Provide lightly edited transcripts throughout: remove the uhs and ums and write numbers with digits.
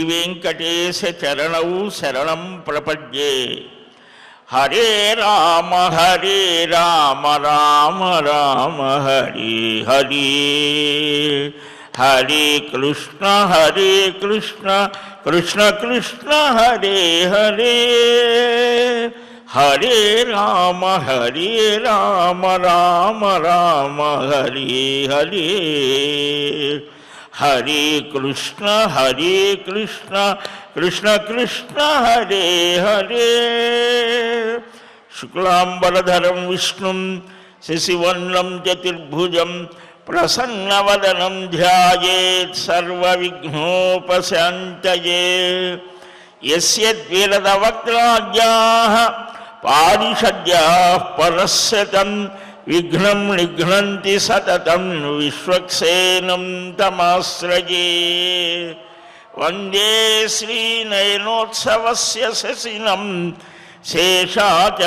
వెంకటేశ చరణౌ శరణం ప్రపద్యే. హరే రామ రామ రామ హరే హరే, హరే కృష్ణ కృష్ణ కృష్ణ హరే హరే, హరే రామ రామ రామ హరే హరే, హరే కృష్ణ కృష్ణ కృష్ణ హరే హరే. శుక్లాంబరధరం విష్ణుం శశివర్ణం చతుర్భుజం ప్రసన్నవదనం ధ్యాయేత్ సర్వవిఘ్నోపశాంతయే. యస్యద్విరదవక్త్రాద్యాః పారిషద్యాః పరస్యతం విఘ్నం నిఘ్నంతి సతతం విశ్వక్సేనం తమాశ్రయే. వందే శ్రీనయనోత్సవస్య శశినం శేషాచలాధీశ్వరం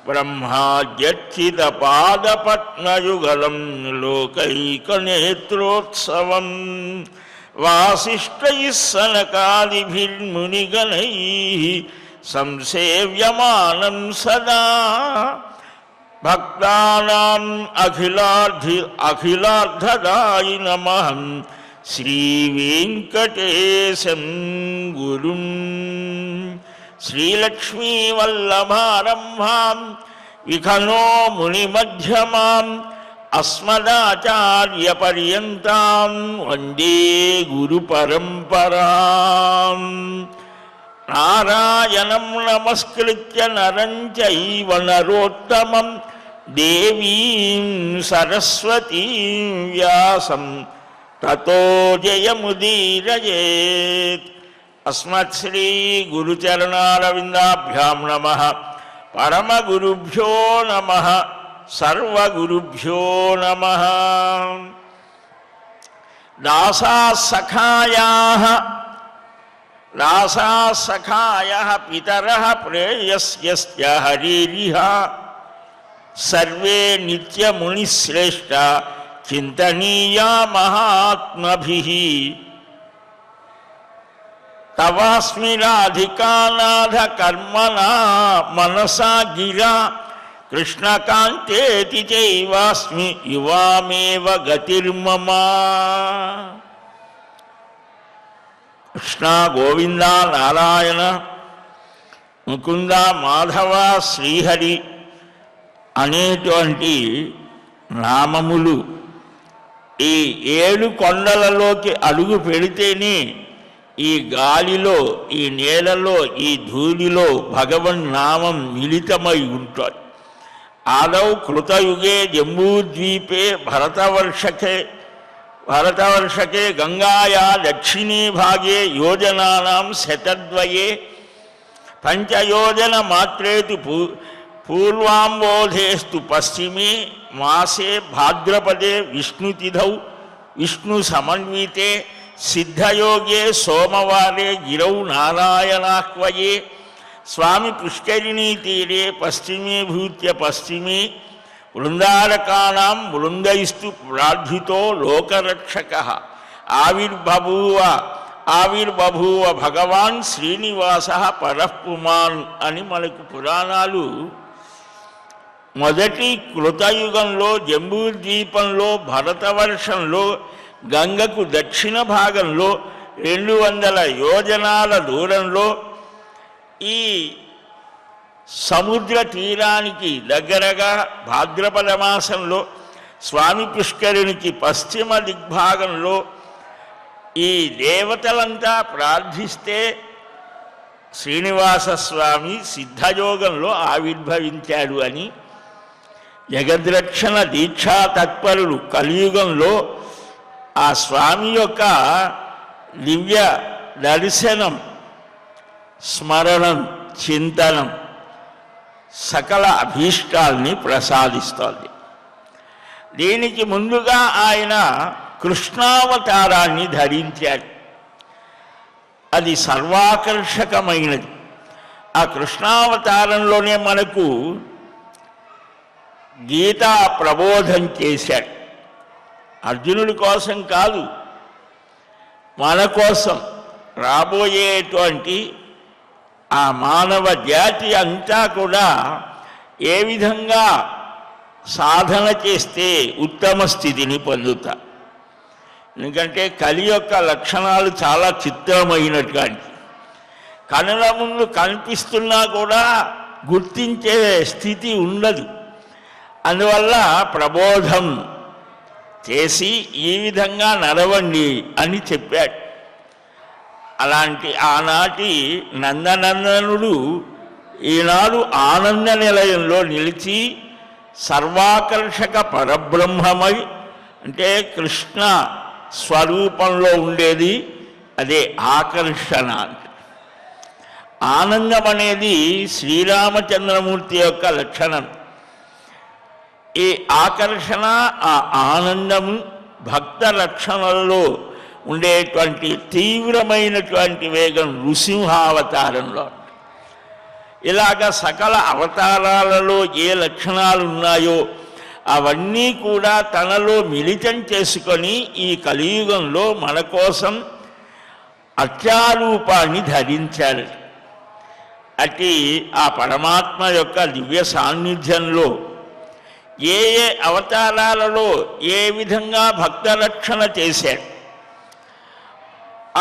బ్రహ్మాద్యర్చితపాదపద్మయుగళం లోకైకనేత్రోత్సవం. వాసిష్ఠైః సనకాదిభిర్మునిగణైః సంసేవ్యమానం సదా. భక్తానాం అఖిలార్థదాయినమః శ్రీవేంకటేశం గురుం. శ్రీలక్ష్మీవల్లభారంభాం విఖనో మునిమధ్యమాం అస్మదాచార్యపర్యంతాం వందే గురుపరంపరాం. నారాయణం నమస్కృత్య నరం చైవ నరోత్తమం దేవీం సరస్వతీం వ్యాసం తతో జయముదీరయేత్. అస్మత్ శ్రీ గురుచరణారవిందాభ్యాం నమః. పరమగురుభ్యో నమః. సర్వగురుభ్యో నమః. దాసాసఖాయాః పితరః ప్రేయస్యస్య హరిరిహ. సర్వే నిత్యమునిశ్రేష్టా చింతనీయా మహాత్మభిః. తవాస్మి రాధికానాథ కర్మణా మనసా గిరా. కృష్ణకాంతేతి చైవాస్మి యువామేవ గతిర్మమ. కృష్ణ గోవింద నారాయణ ముకుంద మాధవ శ్రీహరి అనేటువంటి నామములు ఈ 7 కొండలలోకి అడుగు పెడితేనే ఈ గాలిలో, ఈ నేలలో, ఈ ధూళిలో భగవన్ నామం మిళితమై ఉంటుంది. ఆదౌ కృతయుగే జంబూద్వీపే భరతవర్షకే గంగాయా దక్షిణే భాగే యోజనానాం శతద్వయే పంచయోజన మాత్రేతు పూర్వాంబోధేస్తు పశ్చిమే మాసే భాద్రపదే విష్ణుతిథౌ విష్ణు సమన్వితే సిద్ధయోగే సోమవారే గిరౌ నారాయణాహ్వయే. స్వామి పుష్కరిణీ తీరే పశ్చిమే భూత్య పశ్చిమే వృందారకాణాం వృందయిస్తు ప్రార్థితో లోకరక్షకః. ఆవిర్బభూవ భగవాన్ శ్రీనివాసః పరఃపుమాన్ అని మనకు పురాణాలు మొదటి కృతయుగంలో జంబూద్వీపంలో భరతవర్షంలో గంగకు దక్షిణ భాగంలో 200 యోజనాల దూరంలో ఈ సముద్ర తీరానికి దగ్గరగా భాద్రపద మాసంలో స్వామి పుష్కరునికి పశ్చిమ దిగ్భాగంలో ఈ దేవతలంతా ప్రార్థిస్తే శ్రీనివాస స్వామి సిద్ధయోగంలో ఆవిర్భవించాడు అని జగద్రక్షణ దీక్షా తత్పరులు కలియుగంలో ఆ స్వామి యొక్క దివ్య దర్శనం, స్మరణం, చింతనం సకల అభీష్టాల్ని ప్రసాదిస్తోంది. దీనికి ముందుగా ఆయన కృష్ణావతారాన్ని ధరించాడు. అది సర్వాకర్షకమైనది. ఆ కృష్ణావతారంలోనే మనకు గీతా ప్రబోధం చేశాడు. అర్జునుడి కోసం కాదు, మన కోసం రాబోయేటువంటి ఆ మానవ జాతి అంతా కూడా ఏ విధంగా సాధన చేస్తే ఉత్తమ స్థితిని పొందుతా. ఎందుకంటే కలి యొక్క లక్షణాలు చాలా చిత్రమైనటువంటి, కనుల ముందు కనిపిస్తున్నా కూడా గుర్తించే స్థితి ఉండదు. అందువల్ల ప్రబోధం చేసి ఈ విధంగా నడవండి అని చెప్పాడు. అలాంటి ఆనాటి నందనందనుడు ఈనాడు ఆనంద నిలయంలో నిలిచి సర్వాకర్షక పరబ్రహ్మమై, అంటే కృష్ణ స్వరూపంలో ఉండేది అదే ఆకర్షణ. ఆనందం అనేది శ్రీరామచంద్రమూర్తి యొక్క లక్షణం. ఈ ఆకర్షణ, ఆ ఆనందము భక్త లక్షణంలో ఉండేటువంటి తీవ్రమైనటువంటి వేగం నృసింహావతారంలో. ఇలాగ సకల అవతారాలలో ఏ లక్షణాలు ఉన్నాయో అవన్నీ కూడా తనలో మిళితం చేసుకొని ఈ కలియుగంలో మన కోసం అత్యారూపాన్ని ధరించాడు. అట్టి ఆ పరమాత్మ యొక్క దివ్య సాన్నిధ్యంలో ఏ ఏ అవతారాలలో ఏ విధంగా భక్త రక్షణ చేశాడు,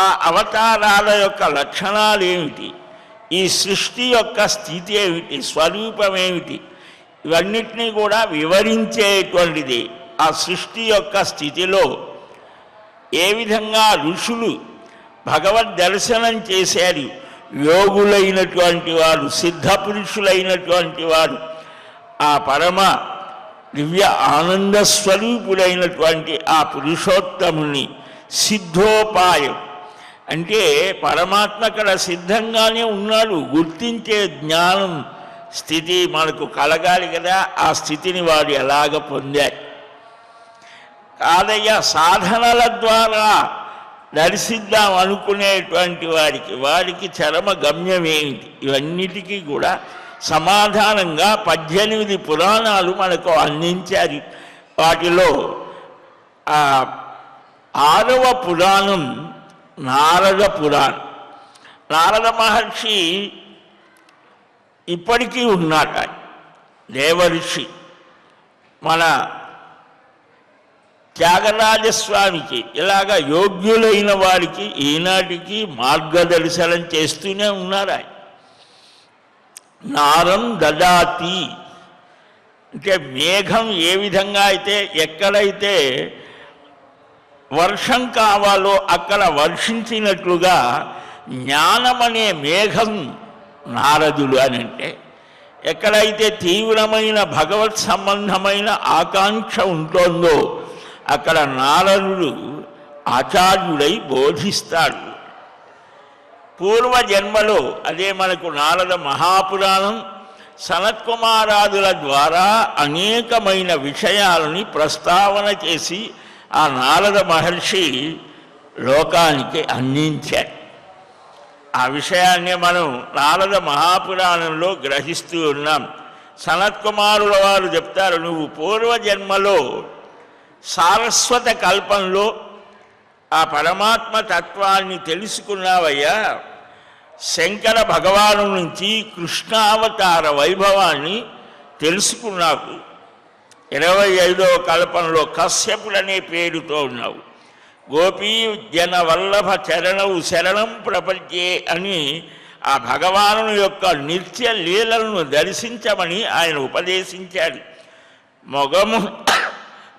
ఆ అవతారాల యొక్క లక్షణాలు ఏమిటి, ఈ సృష్టి యొక్క స్థితి ఏమిటి, స్వరూపం ఏమిటి, ఇవన్నిటినీ కూడా వివరించేటువంటిది. ఆ సృష్టి యొక్క స్థితిలో ఏ విధంగా ఋషులు భగవద్ దర్శనం చేశారు, యోగులైనటువంటి వారు, సిద్ధపురుషులైనటువంటి వారు ఆ పరమ దివ్య ఆనంద స్వరూపుడైనటువంటి ఆ పురుషోత్తముని సిద్ధోపాయం, అంటే పరమాత్మ అక్కడ సిద్ధంగానే ఉన్నాడు, గుర్తించే జ్ఞానం స్థితి మనకు కలగాలి కదా. ఆ స్థితిని వారు ఎలాగ పొందారు కాదయ్యా, సాధనల ద్వారా దర్శిద్దాం అనుకునేటువంటి వారికి చరమ గమ్యం ఏమిటి, ఇవన్నిటికీ కూడా సమాధానంగా 18 పురాణాలు మనకు అందించారు. వాటిలో 6వ పురాణం నారద పురాణం. నారద మహర్షి ఇప్పటికీ ఉన్నాడు, దేవర్షి. మన త్యాగరాజస్వామికి ఇలాగ యోగ్యులైన వారికి ఈనాటికి మార్గదర్శనం చేస్తూనే ఉన్నారు. ఆయన నారం దదాతి అంటే మేఘం ఏ విధంగా అయితే ఎక్కడైతే వర్షం కావాలో అక్కడ వర్షించినట్లుగా జ్ఞానం అనే మేఘం నారదుడు అని. అంటే ఎక్కడైతే తీవ్రమైన భగవత్ సంబంధమైన ఆకాంక్ష ఉంటుందో అక్కడ నారదుడు ఆచార్యుడై బోధిస్తాడు. పూర్వజన్మలో అదే మనకు నారద మహాపురాణం సనత్కుమారాదుల ద్వారా అనేకమైన విషయాలని ప్రస్తావన చేసి ఆ నారద మహర్షి లోకానికి అందించాడు. ఆ విషయాన్ని మనం నారద మహాపురాణంలో గ్రహిస్తూ ఉన్నాం. సనత్కుమారుల వారు చెప్తారు, నువ్వు పూర్వజన్మలో సారస్వత కల్పంలో ఆ పరమాత్మ తత్వాన్ని తెలుసుకున్నావయ్యా. శంకర భగవాను నుంచి కృష్ణావతార వైభవాన్ని తెలుసుకున్నావు. 25వ కల్పంలో కశ్యపుడనే పేరుతో ఉన్నావు. గోపీ జన వల్లభ చరణవు శరణం ప్రపంచే అని ఆ భగవాను యొక్క నిత్య లీలలను దర్శించమని ఆయన ఉపదేశించాడు.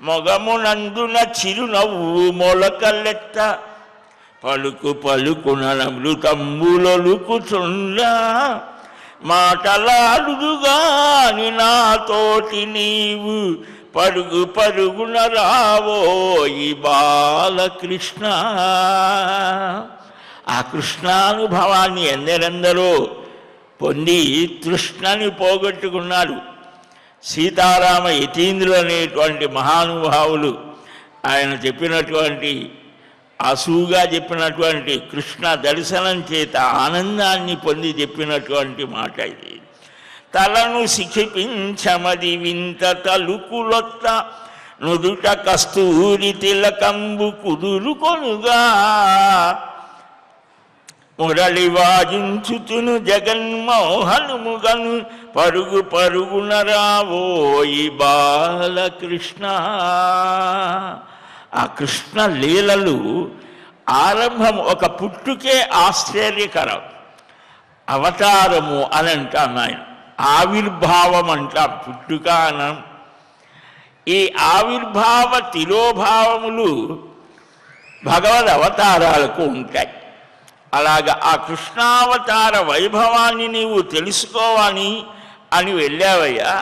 మొగమునందున చిరునవ్వు మొలకలెత్త పలుకు పలుకున మృతంబులొలుకుచుండా మాటలాడుగాని నాతోటి నీవు పరుగు పరుగున రావోయి బాలకృష్ణ. ఆ కృష్ణానుభవాన్ని ఎందరెందరో పొంది తృష్ణని పోగొట్టుకున్నారు. సీతారామ యతీంద్రులు అనేటువంటి మహానుభావులు ఆయన చెప్పినటువంటి అసూగా చెప్పినటువంటి కృష్ణ దర్శనం చేత ఆనందాన్ని పొంది చెప్పినటువంటి మాట ఇది. తలను శిఖిపించమది వింత తలుకులొత్త నుదుట కస్తూరి తిలకంబు కుదురుకొనుగా మురళి వాజించుతును జగన్మోహనుముగను పరుగు పరుగున రావోయి బాలకృష్ణ. ఆ కృష్ణ లీలలు ఆరంభం ఒక పుట్టుకే ఆశ్చర్యకరం. అవతారము అని అంటాం ఆయన, ఆవిర్భావం అంటాం, పుట్టుక అనం. ఈ ఆవిర్భావ తిరోభావములు భగవద్ అవతారాలకు ఉంటాయి. అలాగా ఆ కృష్ణావతార వైభవాన్ని నీవు తెలుసుకోవాలి అని వెళ్ళావయ్యా.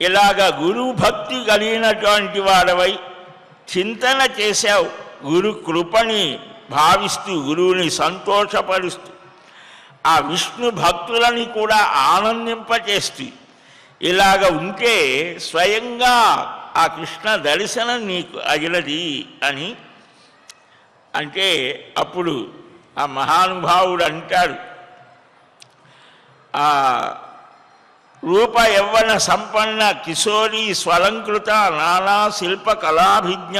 ఇలాగా గురువు భక్తి కలిగినటువంటి వాడవై చింతన చేశావు, గురు కృపని భావిస్తూ గురువుని సంతోషపరుస్తూ ఆ విష్ణు భక్తులని కూడా ఆనందింపచేస్తూ ఇలాగ ఉంటే స్వయంగా ఆ కృష్ణ దర్శనం నీకు అగిలది అని అంటే అప్పుడు ఆ మహానుభావుడు అంటాడు, ఆ రూప యవ్వన సంపన్న కిశోరీ స్వలంకృత నానా శిల్ప కళాభిజ్ఞ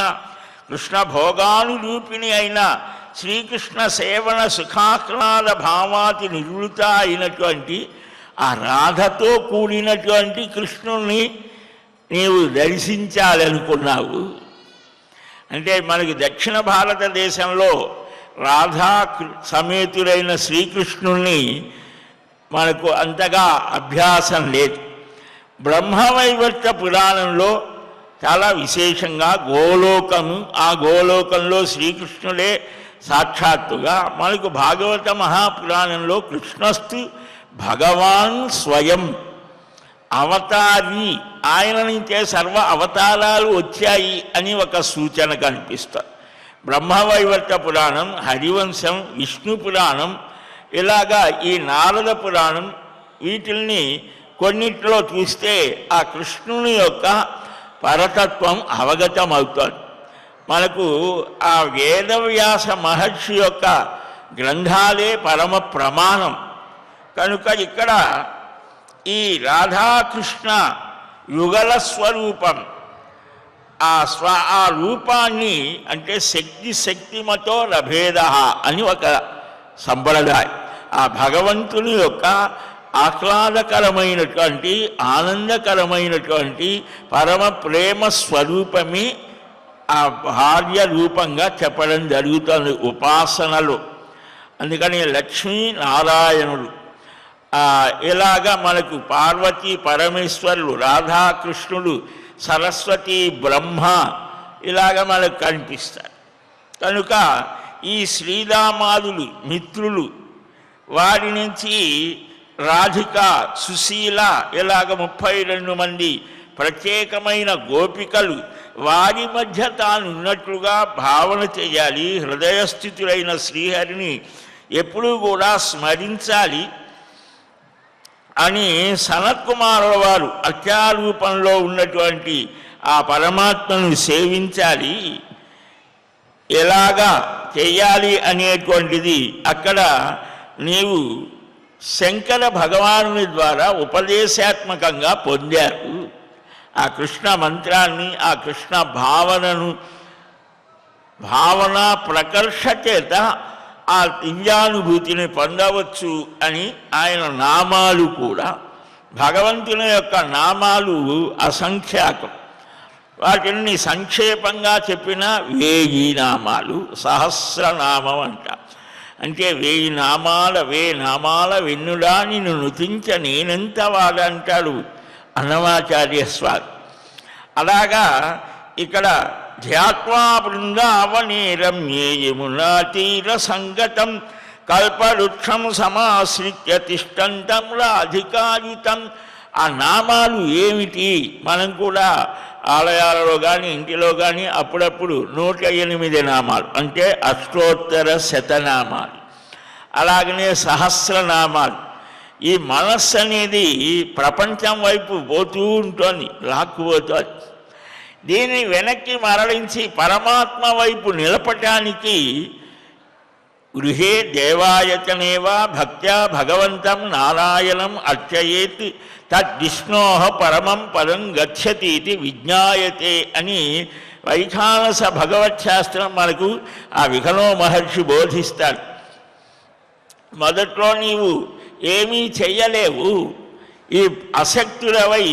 కృష్ణ భోగానురూపిణి అయిన శ్రీకృష్ణ సేవన సుఖాహ్లాద భావాతి నివృత అయినటువంటి ఆ రాధతో కూడినటువంటి కృష్ణుణ్ణి నీవు దర్శించాలనుకున్నావు. అంటే మనకి దక్షిణ భారతదేశంలో రాధా సమేతుడైన శ్రీకృష్ణుణ్ణి మనకు అంతగా అభ్యాసం లేదు. బ్రహ్మవైవర్త పురాణంలో చాలా విశేషంగా గోలోకము, ఆ గోలోకంలో శ్రీకృష్ణుడే సాక్షాత్తుగా, మనకు భాగవత మహాపురాణంలో కృష్ణస్తు భగవాన్ స్వయం అవతారి, ఆయన నుంచే సర్వ అవతారాలు వచ్చాయి అని ఒక సూచన కనిపిస్తుంది. బ్రహ్మవైవర్త పురాణం, హరివంశం, విష్ణు పురాణం, ఇలాగా ఈ నారద పురాణం, వీటిల్ని కొన్నిట్లో చూస్తే ఆ కృష్ణుని యొక్క పరతత్వం అవగతమవుతుంది. మనకు ఆ వేదవ్యాస మహర్షి యొక్క గ్రంథాలే పరమ ప్రమాణం. కనుక ఇక్కడ ఈ రాధాకృష్ణ యుగల స్వరూపం, ఆ రూపాన్ని అంటే శక్తిమతో లభేద అని ఒక సంప్రదాయం. ఆ భగవంతుని యొక్క ఆహ్లాదకరమైనటువంటి ఆనందకరమైనటువంటి పరమ ప్రేమ స్వరూపమే ఆ భార్య రూపంగా చెప్పడం జరుగుతుంది ఉపాసనలో. అందుకని లక్ష్మీనారాయణుడు ఇలాగా మనకు పార్వతీ పరమేశ్వరులు, రాధాకృష్ణుడు, సరస్వతి, బ్రహ్మ ఇలాగ మనకు కనిపిస్తారు. కనుక ఈ శ్రీరామాదులు మిత్రులు, వారి నుంచి రాధిక, సుశీల ఇలాగ 32 మంది ప్రత్యేకమైన గోపికలు, వారి మధ్య తానున్నట్లుగా భావన చేయాలి. హృదయస్థితులైన శ్రీహరిని ఎప్పుడూ కూడా స్మరించాలి అని సనత్కుమారుల వారు అత్యారూపంలో ఉన్నటువంటి ఆ పరమాత్మను సేవించాలి. ఎలాగా చేయాలి అనేటువంటిది అక్కడ నీవు శంకర భగవానుని ద్వారా ఉపదేశాత్మకంగా పొందారు. ఆ కృష్ణ మంత్రాన్ని, ఆ కృష్ణ భావన ప్రకర్ష చేత ఆ దివ్యానుభూతిని పొందవచ్చు అని ఆయన నామాలు కూడా, భగవంతుని యొక్క నామాలు అసంఖ్యాకం. వాటిని సంక్షేపంగా చెప్పిన 1000 నామాలు, సహస్రనామం అంట. అంటే 1000 నామాల వెన్నుడా నిన్ను నుతించ నేనెంత వాడంటాడు అన్నమాచార్య స్వామి. అలాగా ఇక్కడ ధ్యాత్వా బృందావనే రమ్యే యమునా తీర సంగతం కల్పవృక్షం సమాశ్రిత్య తిష్టంతం రాధికాయుతం. ఆ నామాలు ఏమిటి? మనం కూడా ఆలయాలలో కానీ ఇంటిలో కానీ అప్పుడప్పుడు 108 నామాలు అంటే అష్టోత్తర శతనామాలు, అలాగనే సహస్రనామాలు. ఈ మనస్సు అనేది ప్రపంచం వైపు పోతూ ఉంటుంది, లాక్కుపోతుంది. దీన్ని వెనక్కి మరలించి పరమాత్మ వైపు నిలపటానికి గృహే దేవాయతనే వా భక్త్యా భగవంతం నారాయణం అర్చయేత్ తద్విష్ణో పరమం పదం గచ్చతి ఇది విజ్ఞాయతే అని వైఖానస భగవత్శాస్త్రం మనకు ఆ విఖనో మహర్షి బోధిస్తాడు. మొదట్లో నీవు ఏమీ చెయ్యలేవు, ఈ అశక్తులవై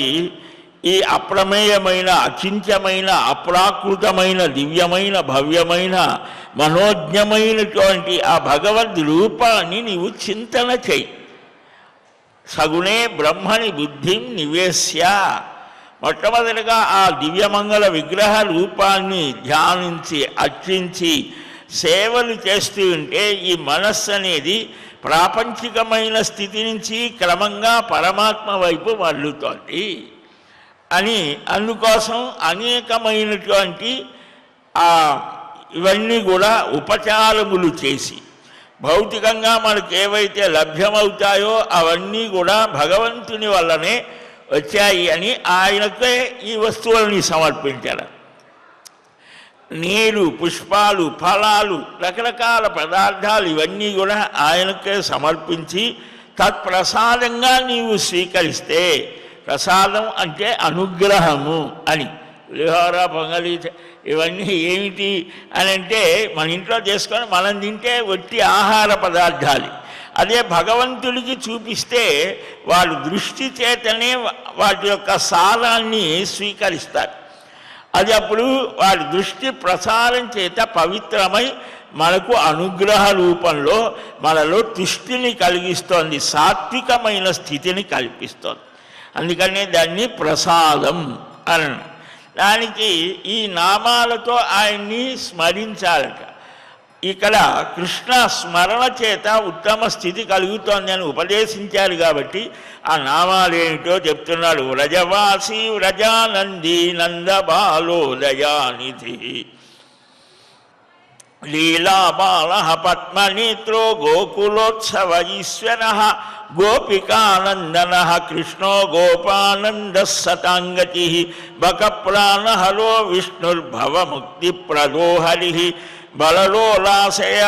ఈ అప్రమేయమైన అచింత్యమైన అప్రాకృతమైన దివ్యమైన భవ్యమైన మనోజ్ఞమైనటువంటి ఆ భగవద్ రూపాన్ని నీవు చింతన చెయ్యి. సగుణే బ్రహ్మని బుద్ధిం నివేశ్య, మొట్టమొదటిగా ఆ దివ్యమంగళ విగ్రహ రూపాన్ని ధ్యానించి అర్చించి సేవలు చేస్తూ ఉంటే ఈ మనస్సు అనేది ప్రాపంచికమైన స్థితి నుంచి క్రమంగా పరమాత్మ వైపు మళ్ళుతోంది అని. అందుకోసం అనేకమైనటువంటి ఇవన్నీ కూడా ఉపచారములు చేసి భౌతికంగా మనకు ఏవైతే లభ్యమవుతాయో అవన్నీ కూడా భగవంతుని వల్లనే వచ్చాయి అని ఆయనకే ఈ వస్తువులని సమర్పించారు. నీరు, పుష్పాలు, ఫలాలు, రకరకాల పదార్థాలు ఇవన్నీ కూడా ఆయనకే సమర్పించి తత్ప్రసాదంగా నీవు స్వీకరిస్తే, ప్రసాదం అంటే అనుగ్రహము అని. పులిహోర, పొంగలి ఇవన్నీ ఏమిటి అని అంటే మన ఇంట్లో చేసుకొని మనం తింటే వట్టి ఆహార పదార్థాలు. అదే భగవంతుడికి చూపిస్తే వాళ్ళు దృష్టి చేతనే వాటి యొక్క సారాన్ని స్వీకరిస్తారు. అది అప్పుడు వారి దృష్టి ప్రసారం చేత పవిత్రమై మనకు అనుగ్రహ రూపంలో మనలో తుష్టిని కలిగిస్తోంది, సాత్వికమైన స్థితిని కల్పిస్తోంది. అందుకనే దాన్ని ప్రసాదం అని. దానికి ఈ నామాలతో ఆయన్ని స్మరించాలట. ఇక్కడ కృష్ణ స్మరణ చేత ఉత్తమ స్థితి కలుగుతోంది అని ఉపదేశించారు కాబట్టి ఆ నామాలు ఏమిటో చెప్తున్నాడు. వ్రజవాసి వ్రజానంది నందబాలో దయానిధి లీలాబాల పద్మనేత్రో గోకులోత్సవ ఈశ్వర గోపికానందన కృష్ణో గోపానంద సతాంగతి బకప్రాణహలో విష్ణుర్భవముక్తిప్రదో హరి బలలోలాశయ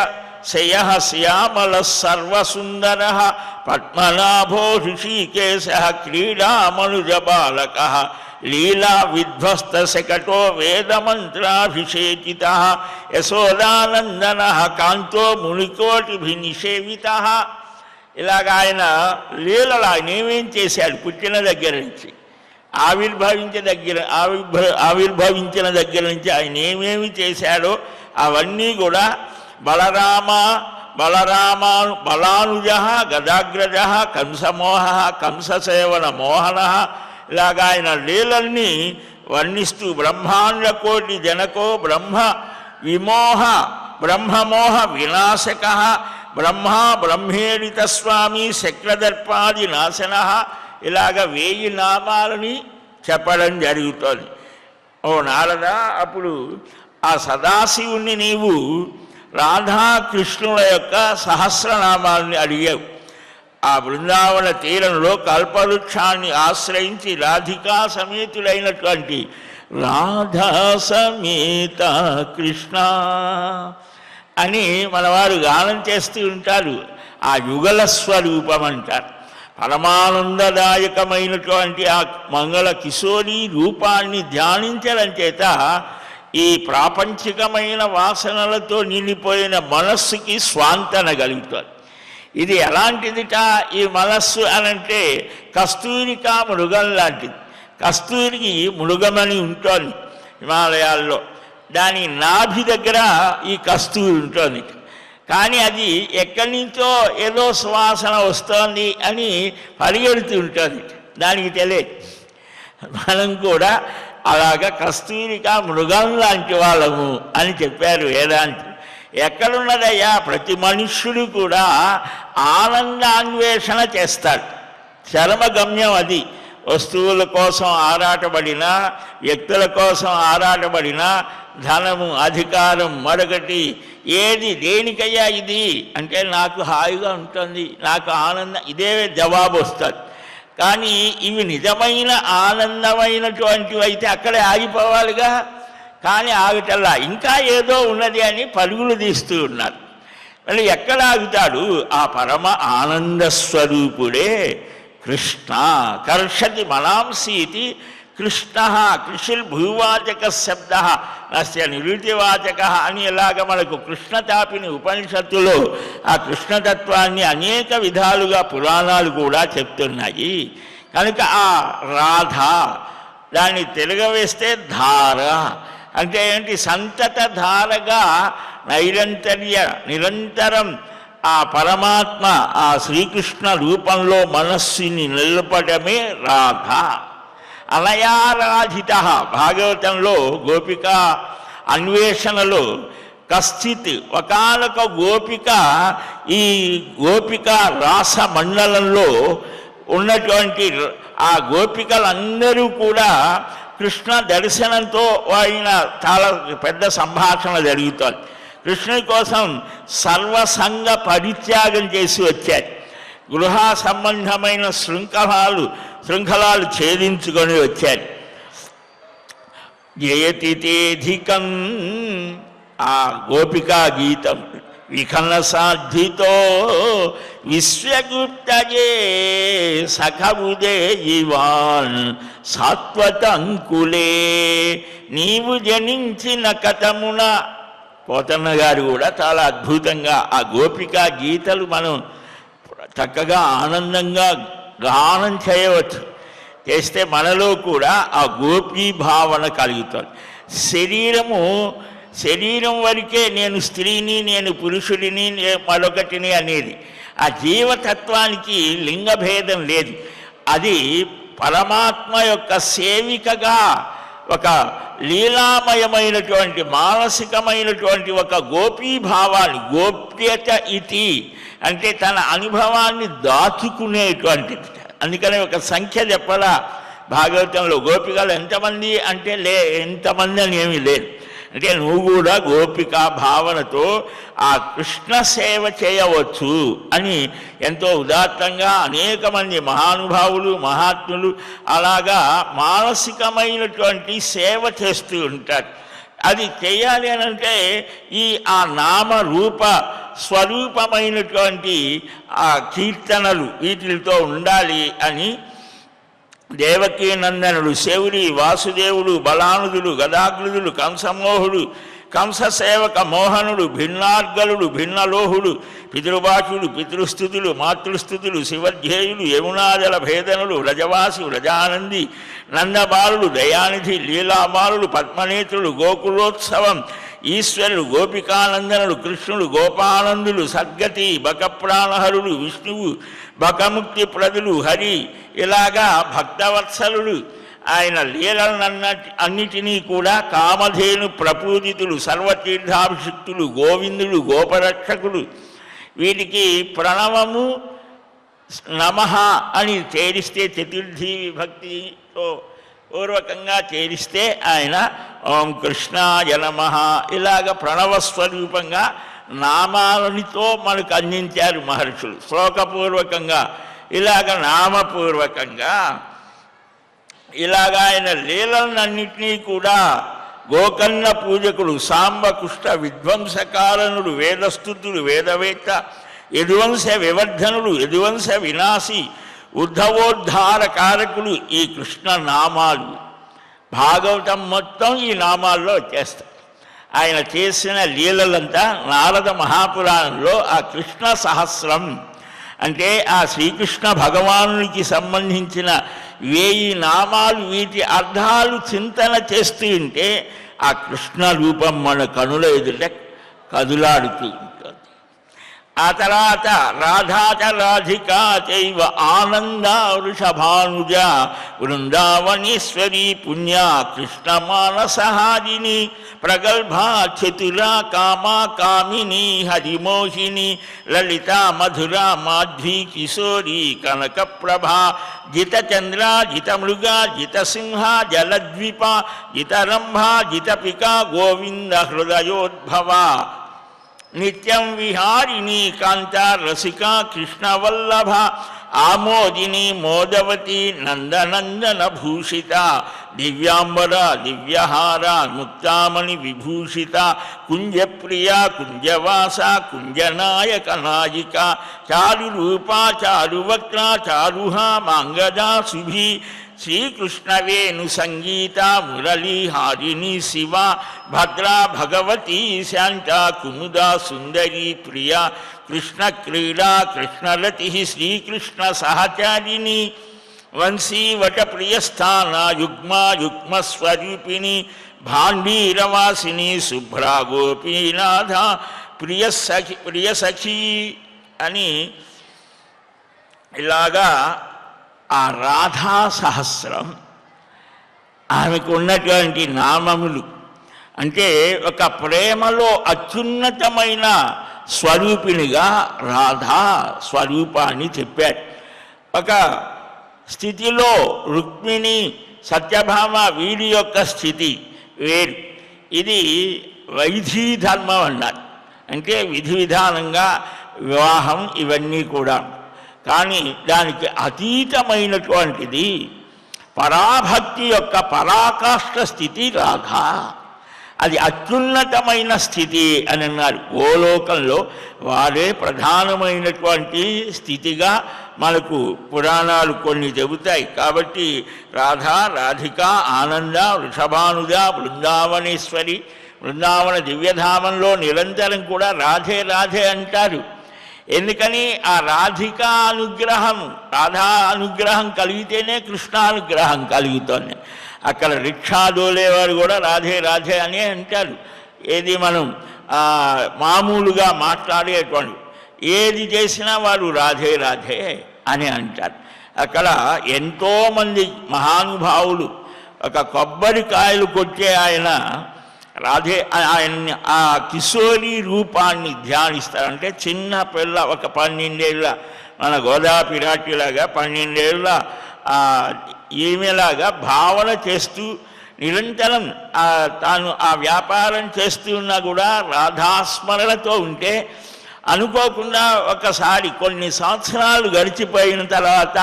శయ శ్యామల సర్వసుందర పద్మనాభో ఋషికేశ క్రీడామనుజబాలక లీలా విధ్వస్త శకటో వేదమంత్రాభిషేకిత యశోదానందన కాంతో మునికోటిభినిషేవిత. ఇలాగ ఆయన లీలలు ఆయన ఏమేం చేశాడు పుట్టిన దగ్గర నుంచి ఆవిర్భవించిన దగ్గర నుంచి ఆయన ఏమేమి చేశాడో అవన్నీ కూడా బలానుజ గదాగ్రజ కంసమోహ కంససేవన మోహన ఇలాగా ఆయన లీలల్ని వర్ణిస్తూ బ్రహ్మాండ కోటి జనకో బ్రహ్మమోహ వినాశక బ్రహ్మేడిత స్వామి శక్రదర్పాది నాశన ఇలాగ 1000 నామాలని చెప్పడం జరుగుతుంది. ఓ నారద, అప్పుడు ఆ సదాశివుణ్ణి నీవు రాధాకృష్ణుల యొక్క సహస్రనామాలని అడిగావు. ఆ బృందావన తీరంలో కల్పవృక్షాన్ని ఆశ్రయించి రాధికా సమేతుడైనటువంటి రాధా సమేత కృష్ణ అని మనవారు గానం చేస్తూ ఉంటారు. ఆ యుగల స్వరూపం అంటారు. పరమానందదాయకమైనటువంటి ఆ మంగళ కిశోరి రూపాన్ని ధ్యానించడం చేత ఈ ప్రాపంచికమైన వాసనలతో నిండిపోయిన మనస్సుకి స్వాంతన కలుగుతుంది. ఇది ఎలాంటిదిట ఈ మనస్సు అనంటే కస్తూరికా మృగం లాంటిది. కస్తూరికి మృగమని ఉంటుంది హిమాలయాల్లో, దాని నాభి దగ్గర ఈ కస్తూరి ఉంటుంది. కానీ అది ఎక్కడి నుంచో ఏదో సువాసన వస్తోంది అని పరిగెడుతూ ఉంటుంది, దానికి తెలియదు. మనం కూడా అలాగ కస్తూరికా మృగం లాంటి వాళ్ళము అని చెప్పారు వేదాంతి. ఎక్కడున్నదయ్యా? ప్రతి మనుష్యుడు కూడా ఆనందాన్వేషణ చేస్తాడు. చరమగమ్యం అది. వస్తువుల కోసం ఆరాటపడినా, వ్యక్తుల కోసం ఆరాటపడినా, ధనము, అధికారం, మరొకటి ఏది దేనికయ్యా ఇది అంటే నాకు హాయిగా ఉంటుంది, నాకు ఆనందం, ఇదే జవాబు వస్తుంది. కానీ ఇవి నిజమైన ఆనందమైనటువంటివి అయితే అక్కడే ఆగిపోవాలిగా. కానీ ఆగటల్లా ఇంకా ఏదో ఉన్నది అని పరుగులు తీస్తూ ఉన్నారు. మళ్ళీ ఎక్కడ ఆగుతాడు? ఆ పరమ ఆనంద స్వరూపుడే కృష్ణ. కర్షతి మనాంసీతి కృష్ణ. కృషిల్ భూవాచక శబ్ద నస్య నిరుతివాచక అని ఎలాగ మనకు కృష్ణతాపిని ఉపనిషత్తులో ఆ కృష్ణతత్వాన్ని అనేక విధాలుగా పురాణాలు కూడా చెప్తున్నాయి. కనుక ఆ రాధ దాన్ని తిరగవేస్తే ధార అంటే ఏంటి? సంతత ధారగా నిరంతరం ఆ పరమాత్మ ఆ శ్రీకృష్ణ రూపంలో మనస్సుని నిలపడమే రాధ. అనయారాధిత. భాగవతంలో గోపిక అన్వేషణలో కశ్చిత్ ఒకానొక గోపిక ఈ గోపిక రాస మండలంలో ఉన్నటువంటి ఆ గోపికలందరూ కూడా కృష్ణ దర్శనంతో ఆయన చాలా పెద్ద సంభాషణ జరుగుతోంది. కృష్ణుని కోసం సర్వసంగ పరిత్యాగం చేసి వచ్చారు. గృహ సంబంధమైన శృంఖలాలు ఛేదించుకొని వచ్చారు. జయతి తేధికం ఆ గోపికా గీతం విఖన సాధ్వితో విశ్వగుప్తజే సఖబుదే జీవాన్ సాత్వత అంకులే. నీవు జనించిన కథమున పోతన్న గారు కూడా చాలా అద్భుతంగా ఆ గోపికా గీతలు మనం చక్కగా ఆనందంగా గానం చేయవచ్చు. చేస్తే మనలో కూడా ఆ గోపీ భావన కలుగుతుంది. శరీరం వరకే నేను స్త్రీని, నేను పురుషుడిని, మరొకటిని అనేది. ఆ జీవతత్వానికి లింగభేదం లేదు. అది పరమాత్మ యొక్క సేవికగా ఒక లీలామయమైనటువంటి మానసికమైనటువంటి ఒక గోపీభావాన్ని, గోప్యత ఇతి అంటే తన అనుభవాన్ని దాచుకునేటువంటిది. అందుకని ఒక సంఖ్య చెప్పలా భాగవతంలో. గోపికలు ఎంతమంది అంటే ఎంతమంది అని ఏమీ లేదు. అంటే నువ్వు కూడా గోపిక భావనతో ఆ కృష్ణ సేవ చేయవచ్చు అని ఎంతో ఉదాత్తంగా అనేక మంది మహానుభావులు మహాత్ములు అలాగా మానసికమైనటువంటి సేవ చేస్తూ ఉంటారు. అది చేయాలి అని అంటే ఆ నామ రూప స్వరూపమైనటువంటి ఆ కీర్తనలు వీటితో ఉండాలి అని దేవకీ నందనుడు, శౌరి, వాసుదేవుడు, బలానుదుడు, గదాగ్రుదులు, కంసమోహుడు, కంససేవక మోహనుడు, భిన్నార్గలుడు, భిన్నలోహుడు, పితృభాషుడు, పితృస్థుతులు, మాతృస్థుతులు, శివధ్యేయులు, యమునాజల భేదనులు, వ్రజవాసి, వ్రజానంది, నందబాలుడు, దయానిధి, లీలాబాలుడు, పద్మనేత్రుడు, గోకులోత్సవం, ఈశ్వరుడు, గోపికానందనుడు, కృష్ణుడు, గోపానందులు, సద్గతి, బకప్రాణహరుడు, విష్ణువు, బకముక్తి ప్రదులు, హరి, ఇలాగా భక్తవత్సలుడు. ఆయన లీలలన్నిటినీ కూడా కామధేను ప్రపూజితులు, సర్వతీర్థాభిషిక్తులు, గోవిందుడు, గోపరక్షకుడు. వీటికి ప్రణవము నమః అని చేరిస్తే, చతుర్థి విభక్తితో పూర్వకంగా చేరిస్తే ఆయన ఓం కృష్ణాయ నమః ఇలాగ ప్రణవస్వరూపంగా నామాలనితో మనకు అందించారు మహర్షులు. శ్లోకపూర్వకంగా ఇలాగ నామపూర్వకంగా ఇలాగ ఆయన లీలలన్నింటినీ కూడా గోకర్ణ పూజకుడు, సాంబ కుష్ట విధ్వంసకారణుడు, వేదస్థుతుడు, వేదవేత్త, యదువంశ వివర్ధనుడు, యదువంశ వినాశి, ఉద్ధవోద్ధార కారకుడు ఈ కృష్ణ నామాలు. భాగవతం మొత్తం ఈ నామాల్లో వచ్చేస్తాయి. ఆయన చేసిన లీలలంతా నారద మహాపురాణంలో ఆ కృష్ణ సహస్రం అంటే ఆ శ్రీకృష్ణ భగవానునికి సంబంధించిన 1000 నామాలు, వీటి అర్థాలు చింతన చేస్తూ ఉంటే ఆ కృష్ణ రూపం మన కనుల ఎదుట కదులాడుతూ ఉంటుంది. ఆ తర్వాత రాధాచ రాధికా చైవ ఆనంద వృషభానుజ బృందావనేశ్వరీ పుణ్యా కృష్ణ మానసహారిణి ప్రగల్భా చతురా కామా కామిని హరిమోహిని లలిత మధుర మాధ్వీ కిశోరి కనక ప్రభా జిత చంద్ర జిత మృగ జిత సింహ జలద్వీప జిత రంభ జిత పిక గోవింద హృదయోద్భవ నిత్యం విహారిణి కాంత రసిక కృష్ణవల్లభ ఆమోదిని మోదవతి నందనందన భూషిత దివ్యాంబర దివ్యహార ముక్తామణి విభూషిత కుంజప్రియ కుంజవాస కుంజనాయక నాయిక చారురూప చారువక్ర చారుహా మాంగదా శుభి శ్రీకృష్ణవేణు సంగీత మురళీహారిణి శివ భద్రా భగవతి శాంత కుముదా సుందరి ప్రియ కృష్ణ క్రీడా కృష్ణరతి శ్రీకృష్ణ సహచారిణి వంశీవట ప్రియస్థాన యుగ్మా యుగ్మస్వరూపిణి భాండీరవాసిని శుభ్రా గోపీనాథ ప్రియసఖి అని ఇలాగా ఆ రాధా సహస్రం ఆమెకు ఉన్నటువంటి నామములు. అంటే ఒక ప్రేమలో అత్యున్నతమైన స్వరూపిణిగా రాధా స్వరూపాన్ని చెప్పాడు. ఒక స్థితిలో రుక్మిణి సత్యభామ వీరి యొక్క స్థితి వేరు. ఇది వైధీ ధర్మం అన్నారు. అంటే విధి విధానంగా వివాహం ఇవన్నీ కూడా. కానీ దానికి అతీతమైనటువంటిది పరాభక్తి యొక్క పరాకాష్ఠ స్థితి రాధా. అది అత్యున్నతమైన స్థితి అని అన్నారు. గోలోకంలో వారే ప్రధానమైనటువంటి స్థితిగా మనకు పురాణాలు కొన్ని చెబుతాయి. కాబట్టి రాధా, రాధిక, ఆనంద, వృషభానుద, బృందావనేశ్వరి, బృందావన దివ్యధామంలో నిరంతరం కూడా రాధే రాధే అంటారు. ఎందుకని ఆ రాధిక అనుగ్రహం, రాధా అనుగ్రహం కలిగితేనే కృష్ణానుగ్రహం కలుగుతుంది. అక్కడ రిక్షా దోలేవారు కూడా రాధే రాధే అనే అంటారు. ఏది మనం మామూలుగా మాట్లాడేటువంటి ఏది చేసినా వారు రాధే రాధే అని అంటారు. అక్కడ ఎంతోమంది మహానుభావులు ఒక కొబ్బరికాయలు కొట్టే ఆయన రాధే ఆయన్ని ఆ కిశోరి రూపాన్ని ధ్యానిస్తారు. అంటే చిన్న పిల్ల, ఒక 12 ఏళ్ళ మన గోదాపిరాటిలాగా 12 ఏళ్ళ ఈమెలాగా భావన చేస్తూ నిరంతరం తాను ఆ వ్యాపారం చేస్తూ ఉన్నా కూడా రాధాస్మరణతో ఉంటే అనుకోకుండా ఒకసారి కొన్ని సంవత్సరాలు గడిచిపోయిన తర్వాత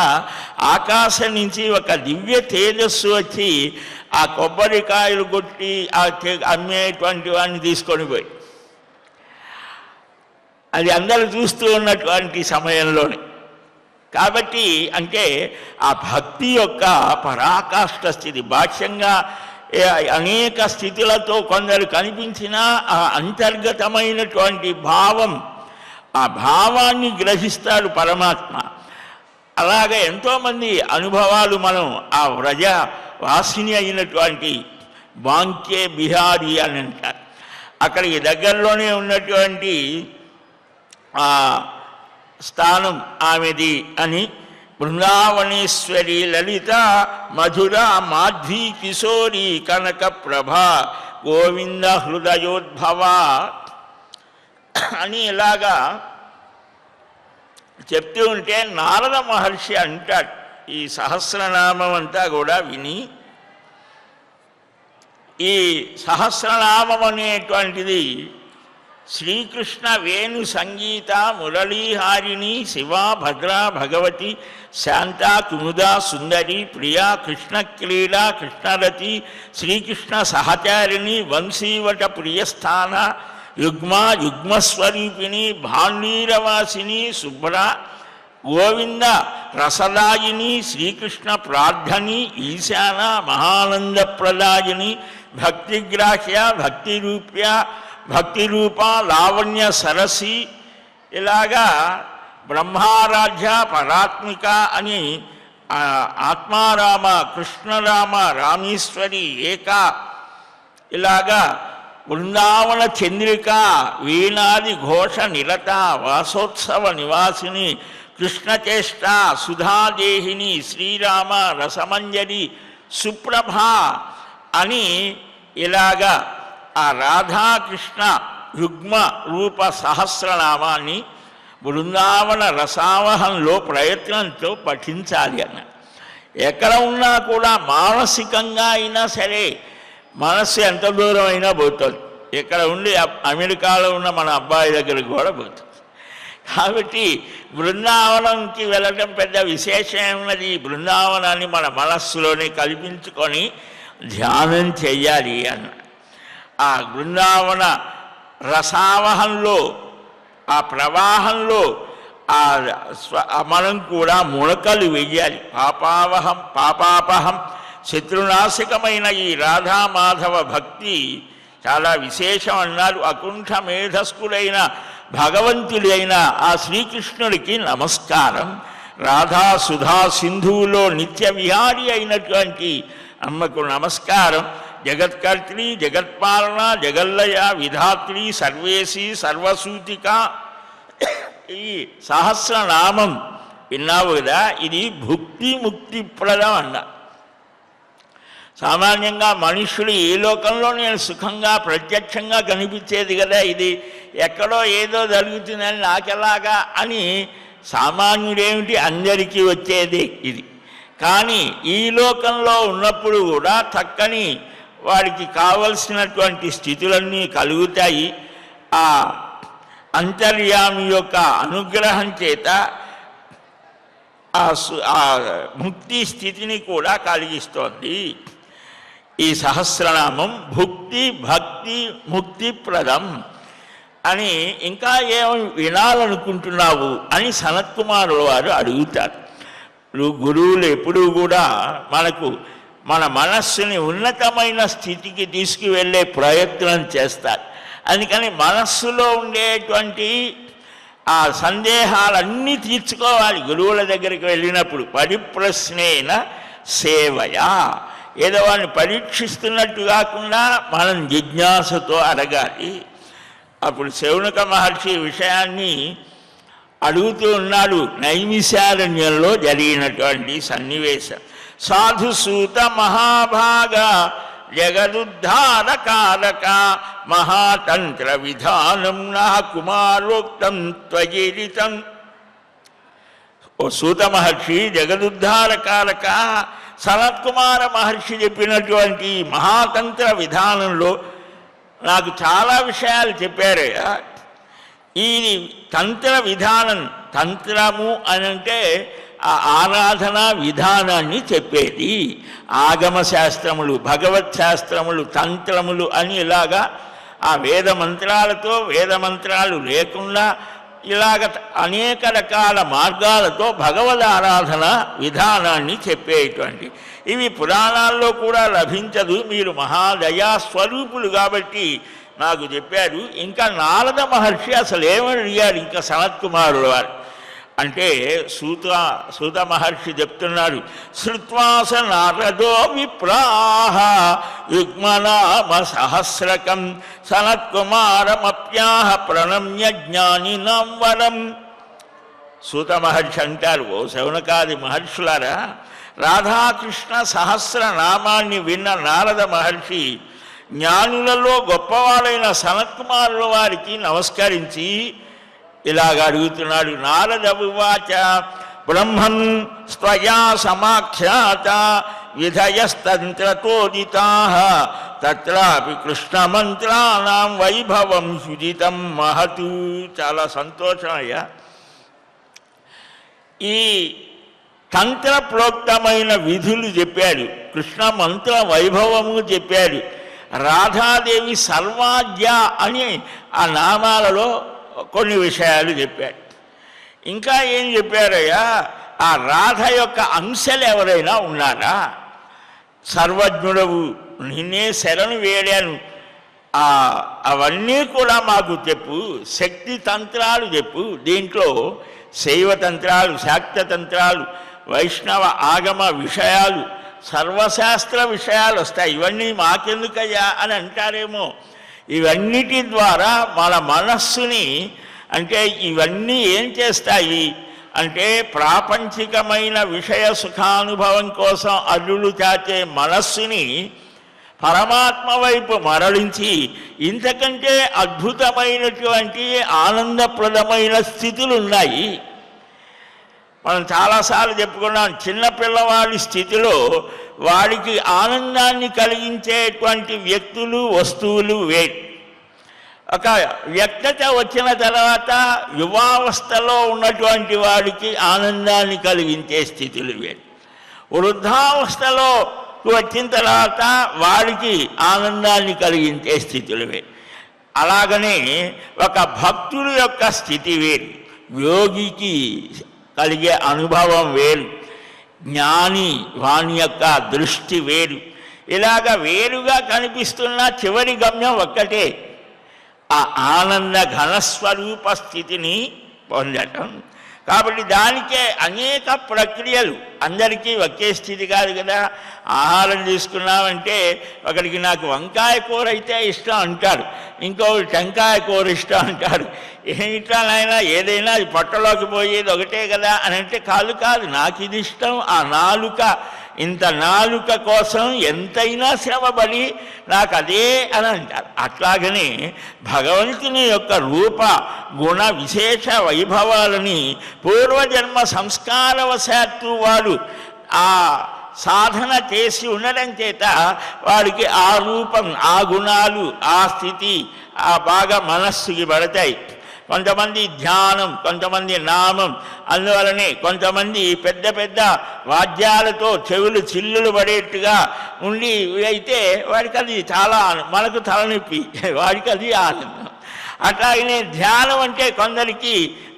ఆకాశం నుంచి ఒక దివ్య తేజస్సు వచ్చి ఆ కొబ్బరికాయలు కొట్టి అమ్మేటువంటి వాడిని తీసుకొని పోయి, అది అందరూ చూస్తూ ఉన్నటువంటి సమయంలోనే. కాబట్టి అంటే ఆ భక్తి యొక్క పరాకాష్ఠ స్థితి. బాహ్యంగా అనేక స్థితులతో కొందరు కనిపించినా ఆ అంతర్గతమైనటువంటి భావం, ఆ భావాన్ని గ్రహిస్తాడు పరమాత్మ. అలాగే ఎంతోమంది అనుభవాలు మనం ఆ వ్రజ వాసిని అయినటువంటి బాంకే బిహారీ అని అంటారు. అక్కడికి దగ్గరలోనే ఉన్నటువంటి స్థానం ఆమెది అని. బృందావనేశ్వరి లలిత మధుర మాధ్వీ కిశోరి కనక ప్రభ గోవింద హృదయోద్భవ అని ఇలాగా చెప్తూ ఉంటే నారద మహర్షి అంటాడు, ఈ సహస్రనామం అంతా కూడా విని, ఈ సహస్రనామం అనేటువంటిది శ్రీకృష్ణ వేణు సంగీత మురళీహారిణి శివ భద్రా భగవతి శాంత కుముదా సుందరి ప్రియా కృష్ణ క్రీడా కృష్ణరతి శ్రీకృష్ణ సహచారిణి వంశీవట ప్రియస్థాన యుగ్మా యుగ్మస్వరూపిణి భాండీరవాసిని శుభ్ర గోవింద రసదాయిని శ్రీకృష్ణ ప్రార్థని ఈశాన మహానందప్రదాయిని భక్తిగ్రాహ్య భక్తిరూప్య భక్తిరూప లావణ్య సరసి. ఇలాగా బ్రహ్మారాధ్య పరాత్మిక అని ఆత్మారామ కృష్ణరామ రామేశ్వరి ఏక, ఇలాగా బృందావన చంద్రిక వీణాది ఘోష నిరత వాసోత్సవ నివాసిని కృష్ణచేష్ట సుధాదేహిని శ్రీరామ రసమంజరి సుప్రభ అని ఇలాగా ఆ రాధాకృష్ణ యుగ్మ రూప సహస్రనామాన్ని బృందావన రసావహంలో ప్రయత్నంతో పఠించాలి అన్న. ఎక్కడ ఉన్నా కూడా మానసికంగా అయినా సరే మనస్సు ఎంత దూరం అయినా పోతుంది. ఇక్కడ ఉండి అమెరికాలో ఉన్న మన అబ్బాయి దగ్గరికి కూడా పోతుంది. కాబట్టి బృందావనంకి వెళ్ళడం పెద్ద విశేషం ఉన్నది. బృందావనాన్ని మన మనస్సులోనే కల్పించుకొని ధ్యానం చెయ్యాలి అన్న ఆ బృందావన రసావహంలో, ఆ ప్రవాహంలో మనం కూడా మునకలు వెయ్యాలి. పాపాపహం శత్రునాశకమైన ఈ రాధామాధవ భక్తి చాలా విశేషం అన్నారు. అకుంఠ మేధస్కులైన భగవంతుడైన ఆ శ్రీకృష్ణుడికి నమస్కారం. రాధా సుధా సింధువులో నిత్య విహారి అయినటువంటి అమ్మకు నమస్కారం. జగత్కర్త్రి, జగత్పాలన, జగల్లయ, విధాత్రి, సర్వేసి, సర్వసూతిక. ఈ సహస్రనామం విన్నావు కదా, ఇది భుక్తి ముక్తిప్రదం అన్న. సామాన్యంగా మనుషులు ఏ లోకంలో నేను సుఖంగా ప్రత్యక్షంగా కనిపించేది కదా, ఇది ఎక్కడో ఏదో జరుగుతుందని నాకెలాగా అని సామాన్యుడేమిటి, అందరికీ వచ్చేది ఇది. కానీ ఈ లోకంలో ఉన్నప్పుడు కూడా చక్కని వాడికి కావలసినటువంటి స్థితులన్నీ కలుగుతాయి. ఆ అంతర్యామి యొక్క అనుగ్రహం చేత ఆ ముక్తి స్థితిని కూడా కలిగిస్తోంది ఈ సహస్రనామం. భుక్తి భక్తి ముక్తిప్రదం అని ఇంకా ఏమి వినాలనుకుంటున్నావు అని సనత్కుమారుల వారు అడుగుతారు. గురువులు ఎప్పుడూ కూడా మన మనస్సుని ఉన్నతమైన స్థితికి తీసుకువెళ్ళే ప్రయత్నం చేస్తారు. అందుకని మనస్సులో ఉండేటువంటి ఆ సందేహాలన్నీ తీర్చుకోవాలి గురువుల దగ్గరికి వెళ్ళినప్పుడు. పరిప్రశ్నేన సేవయా, ఏదో వాడిని పరీక్షిస్తున్నట్టు కాకుండా మనం జిజ్ఞాసతో అడగాలి. అప్పుడు శౌనక మహర్షి విషయాన్ని అడుగుతూ ఉన్నాడు. నైమిషారణ్యంలో జరిగినటువంటి సన్నివేశం. సాధుసూత మహాభాగ జగదుద్ధారకారక మహాతంత్ర విధానం నా కుమారోక్తం త్వజీరితం. ఓ సూత మహర్షి, జగదుద్ధారకారక సనత్కుమార మహర్షి చెప్పినటువంటి మహాతంత్ర విధానంలో నాకు చాలా విషయాలు చెప్పారయ్యా. ఈ తంత్ర విధానం, తంత్రము అని అంటే ఆ ఆరాధనా విధానాన్ని చెప్పేది. ఆగమ శాస్త్రములు, భగవత్ శాస్త్రములు, తంత్రములు అని ఇలాగా ఆ వేద మంత్రాలతో, వేద మంత్రాలు లేకుండా ఇలాగ అనేక రకాల మార్గాలతో భగవద్ ఆరాధన విధానాన్ని చెప్పేటువంటి ఇవి పురాణాల్లో కూడా లభించదు. మీరు మహాదయా స్వరూపులు కాబట్టి నాకు చెప్పారు. ఇంకా నారద మహర్షి అసలు ఏమని అడిగారు ఇంకా సనత్కుమారుల వారు అంటే, సూత మహర్షి చెప్తున్నాడు. శ్రుత్వాస నారదో విప్రాహ యుగ్మనామ సహస్రకం సనత్కుమారమప్యాహ ప్రణమ్య జ్ఞానినాం వరం. సూత మహర్షి అంటారు, ఓ శౌనకాది మహర్షులారా, రాధాకృష్ణ సహస్రనామాన్ని విన్న నారద మహర్షి జ్ఞానులలో గొప్పవాడైన సనత్కుమారుల వారికి నమస్కరించి ఇలాగ అడుగుతున్నాడు. నారద ఉవాచ బ్రహ్మన్ స్వయా సమాఖ్యాత విధయస్తంత్రతోదితాః తత్రాపి కృష్ణమంత్రానాం వైభవం సుజితం మహతు. చాలా సంతోషం అయ్యా. ఈ తంత్ర ప్రోక్తమైన విధులు చెప్పాడు, కృష్ణ మంత్ర వైభవము చెప్పాడు. రాధాదేవి సర్వాద్య అని ఆ నామాలలో కొన్ని విషయాలు చెప్పాడు. ఇంకా ఏం చెప్పారయ్యా, ఆ రాధ యొక్క అంశలు ఎవరైనా ఉన్నారా? సర్వజ్ఞుడవు, నిన్నే శరణు వేడాను, అవన్నీ కూడా మాకు చెప్పు. శక్తి తంత్రాలు చెప్పు. దీంట్లో శైవ తంత్రాలు, శాక్త తంత్రాలు, వైష్ణవ ఆగమ విషయాలు, సర్వశాస్త్ర విషయాలు వస్తాయి. ఇవన్నీ మాకెందుకయ్యా అని అంటారేమో. ఇవన్నిటి ద్వారా మన మనస్సుని, అంటే ఇవన్నీ ఏం చేస్తాయి అంటే ప్రాపంచికమైన విషయ సుఖానుభవం కోసం అల్లులు చాచే మనస్సుని పరమాత్మ వైపు మరలించి ఇంతకంటే అద్భుతమైనటువంటి ఆనందప్రదమైన స్థితులు ఉన్నాయి. మనం చాలాసార్లు చెప్పుకున్నాం, చిన్నపిల్లవాడి స్థితిలో వాడికి ఆనందాన్ని కలిగించేటువంటి వ్యక్తులు, వస్తువులు వేరు. ఒక వ్యక్తత వచ్చిన తర్వాత యువావస్థలో ఉన్నటువంటి వాడికి ఆనందాన్ని కలిగించే స్థితులు వేరు, వృద్ధావస్థలో వచ్చిన తర్వాత వాడికి ఆనందాన్ని కలిగించే స్థితులు వేరు. అలాగనే ఒక భక్తుడి యొక్క స్థితి వేరు, యోగికి కలిగే అనుభవం వేరు, జ్ఞాని వాని యొక్క దృష్టి వేరు. ఇలాగ వేరుగా కనిపిస్తున్న చివరి గమ్యం ఒక్కటే, ఆ ఆనంద ఘనస్వరూప స్థితిని పొందటం. కాబట్టి దానికే అనేక ప్రక్రియలు, అందరికీ ఒకే స్థితి కాదు కదా. ఆహారం తీసుకున్నామంటే ఒకడికి నాకు వంకాయ కూర అయితే ఇష్టం అంటాడు, ఇంకొకటి టెంకాయ కూర ఇష్టం అంటాడు. ఏమిటా నాయనా ఏదైనా అది పొట్టలోకి పోయేది ఒకటే కదా అని అంటే కాదు, నాకు ఇది ఇష్టం. ఆ నాలుక, ఇంత నాలుక కోసం ఎంతైనా శ్రమపడి నాకు అదే అని అంటారు. అట్లాగనే భగవంతుని యొక్క రూప గుణ విశేష వైభవాలని పూర్వజన్మ సంస్కారవశాత్తు వాడు ఆ సాధన చేసి ఉండడం చేత వాడికి ఆ రూపం, ఆ గుణాలు, ఆ స్థితి బాగా మనస్సుకి పడతాయి. కొంతమంది ధ్యానం, కొంతమంది నామం, అందువలనే కొంతమంది పెద్ద పెద్ద వాద్యాలతో చెవులు చిల్లులు పడేట్టుగా ఉండి అయితే వాడికి అది చాలా, మనకు తలనొప్పి, వాడికి అది ఆనందం. అట్లాగనే ధ్యానం అంటే కొందరికి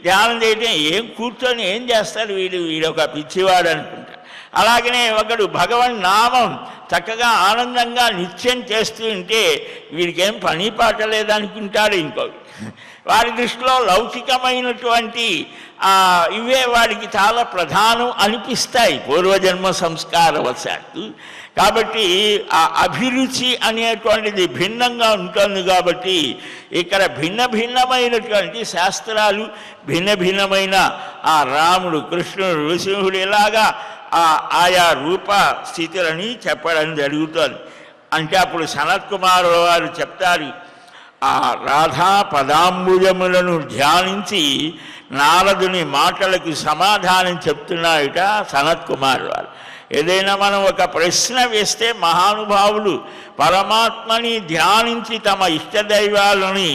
ధ్యానం చేయటం ఏం కూర్చొని ఏం చేస్తాడు వీడొక పిచ్చివాడు అనుకుంటాడు. అలాగనే ఒకడు భగవన్ నామం చక్కగా ఆనందంగా నిత్యం చేస్తూ ఉంటే వీడికేం పని పాట లేదనుకుంటాడు ఇంకోటి. వారి దృష్టిలో లౌకికమైనటువంటి ఇవే వాడికి చాలా ప్రధానం అనిపిస్తాయి పూర్వజన్మ సంస్కారవశాత్తు. కాబట్టి ఆ అభిరుచి అనేటువంటిది భిన్నంగా ఉంటుంది. కాబట్టి ఇక్కడ భిన్నమైనటువంటి శాస్త్రాలు, భిన్నమైన ఆ రాముడు, కృష్ణుడు, నృసింహుడు ఇలాగా ఆయా రూప స్థితులని చెప్పడం జరుగుతుంది. అంటే అప్పుడు సనత్ కుమారుల వారు చెప్తారు, ఆ రాధా పదాంబుజములను ధ్యానించి నారదుని మాటలకు సమాధానం చెప్తున్నాయట సనత్ కుమార్ వారు. ఏదైనా మనం ఒక ప్రశ్న వేస్తే మహానుభావులు పరమాత్మని ధ్యానించి తమ ఇష్టదైవాలని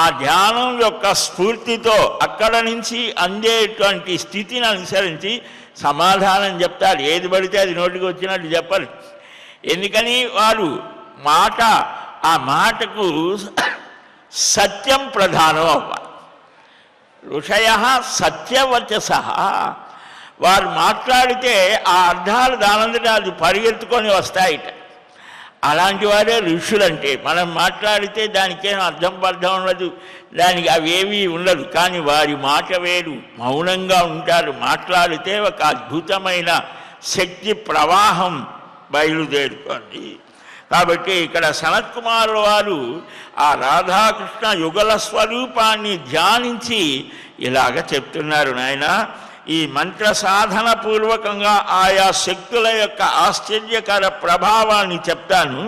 ఆ ధ్యానం యొక్క స్ఫూర్తితో అక్కడ నుంచి అందేటువంటి స్థితిని అనుసరించి సమాధానం చెప్తారు. ఏది పడితే అది నోటికి వచ్చినట్టు చెప్పరు. ఎందుకని వారు ఆ మాటకు సత్యం ప్రధానం అవ్వాలి. ఋషయ సత్యవచస, వారు మాట్లాడితే ఆ అర్థాలు దానంతటా అది పరిగెత్తుకొని వస్తాయిట. అలాంటి వారే ఋషులంటే. మనం మాట్లాడితే దానికేం అర్థం ఉండదు, దానికి అవేమీ ఉండదు. కానీ వారి మాట వేరు, మౌనంగా ఉంటారు. మాట్లాడితే ఒక అద్భుతమైన శక్తి ప్రవాహం బయలుదేరుతోంది. కాబట్టి ఇక్కడ సనత్ కుమార్ వారు ఆ రాధాకృష్ణ యుగల స్వరూపాన్ని ధ్యానించి ఇలాగ చెప్తున్నారు, నాయన ఈ మంత్ర సాధన పూర్వకంగా ఆయా శక్తుల యొక్క ఆశ్చర్యకర ప్రభావాన్ని చెప్తాను.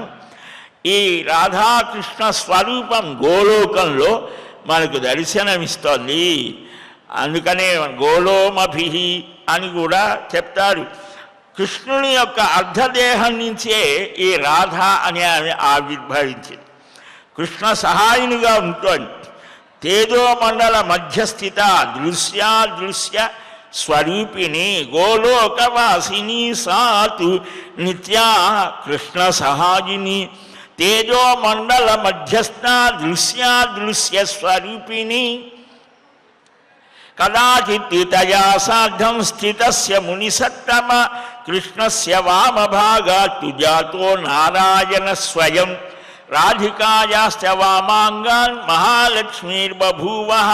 ఈ రాధాకృష్ణ స్వరూపం గోలోకంలో మనకు దర్శనమిస్తోంది. అందుకనే గోలోమభి అని కూడా చెప్తారు. కృష్ణుని యొక్క అర్ధదేహం నుంచే ఈ రాధ అని ఆవిర్భవించింది. కృష్ణ సహాయునిగా ఉంటుంది. తేజోమండల మధ్యస్థిత దృశ్య స్వరూపిణి గోలోకవాసిని సాతు నిత్యా కృష్ణ సహాయిని. తేజోమండల మధ్యస్థ దృశ్య స్వరూపిణి. కదాచిత్ తయా సార్ధం స్థితస్య మునిసత్తమ కృష్ణస్య వామభాగాత్తు జాతో నారాయణ స్వయం. రాధికాయాస్య వామాంగాన్ మహాలక్ష్మీర్బభూవః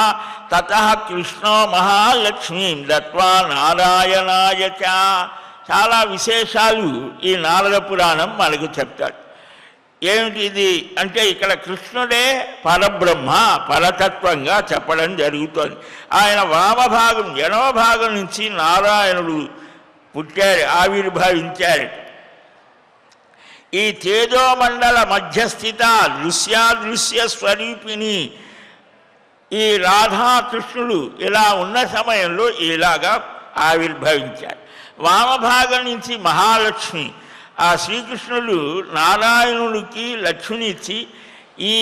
తతః కృష్ణో మహాలక్ష్మీం దత్వా నారాయణాయ చ. చాలా విశేషాలు ఈ నారద పురాణం మనకు చెప్తాడు. ఏమిటి ఇది అంటే ఇక్కడ కృష్ణుడే పరబ్రహ్మ, పరతత్వంగా చెప్పడం జరుగుతుంది. ఆయన వామభాగం, ఎడమ భాగం నుంచి నారాయణుడు పుట్టాడు, ఆవిర్భవించాడు. ఈ తేజోమండల మధ్యస్థిత దృశ్య స్వరూపిణి ఈ రాధాకృష్ణుడు ఇలా ఉన్న సమయంలో ఇలాగా ఆవిర్భవించాడు. వామభాగం నుంచి మహాలక్ష్మి, ఆ శ్రీకృష్ణుడు నారాయణుడికి లక్ష్మినిచ్చి ఈ